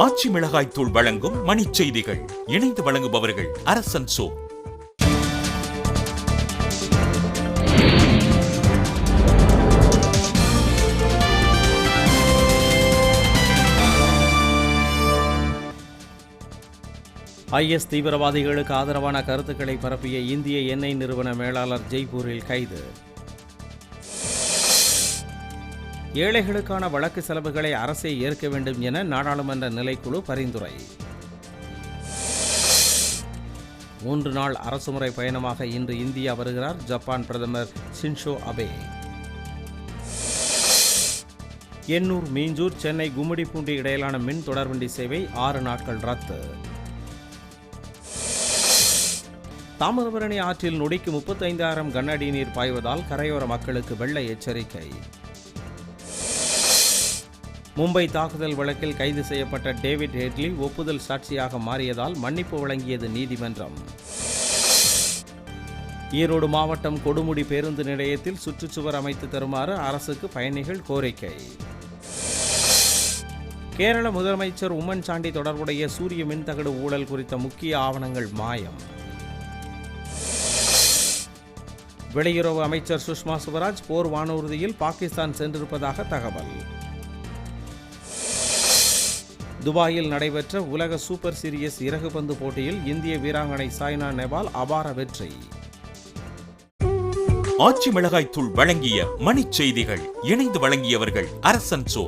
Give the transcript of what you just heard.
ஆச்சி மிளகாய் தூள் வழங்கும் மணிச் செய்திகள். இணைந்து வழங்குபவர்கள் அரசன் சோ. IS தீவிரவாதிகளுக்கு ஆதரவான கருத்துக்களை பரப்பிய இந்திய எண்ணெய் நிறுவன மேலாளர் ஜெய்ப்பூரில் கைது. ஏழைகளுக்கான வழக்கு செலவுகளை அரசே ஏற்க வேண்டும் என நாடாளுமன்ற நிலைக்குழு பரிந்துரை. 3 நாள் அரசுமுறை பயணமாக இன்று இந்தியா வருகிறார் ஜப்பான் பிரதமர் ஷின்சோ அபே. எண்ணூர் மீஞ்சூர் சென்னை கும்மிடிப்பூண்டி இடையிலான மின் தொடர்வண்டி சேவை 6 நாட்கள் ரத்து. தாமிரபரணி ஆற்றில் நொடிக்கு 35,000 கன அடி நீர் பாய்வதால் கரையோர மக்களுக்கு வெள்ள எச்சரிக்கை. மும்பை தாக்குதல் வழக்கில் கைது செய்யப்பட்ட டேவிட் ஹெட்லி ஒப்புதல் சாட்சியாக மாறியதால் மன்னிப்பு வழங்கியது நீதிமன்றம். ஈரோடு மாவட்டம் கொடுமுடி பேருந்து நிலையத்தில் சுற்றுச்சுவர் அமைத்து தருமாறு அரசுக்கு பயணிகள் கோரிக்கை. கேரள முதலமைச்சர் உம்மன் சாண்டி தொடர்புடைய சூரிய மின்தகடு ஊழல் குறித்த முக்கிய ஆவணங்கள் மாயம். வெளியுறவு அமைச்சர் சுஷ்மா சுவராஜ் போர் வானூர்தியில் பாகிஸ்தான் சென்றிருப்பதாக தகவல். துபாயில் நடைபெற்ற உலக சூப்பர் சீரியஸ் இறகுபந்து போட்டியில் இந்திய வீராங்கனை சாய்னா நேவால் அபார வெற்றி. ஆச்சி மிளகாய் தூள் வழங்கிய மணிச் செய்திகள். இணைந்து வழங்கியவர்கள் அரசன் சோ.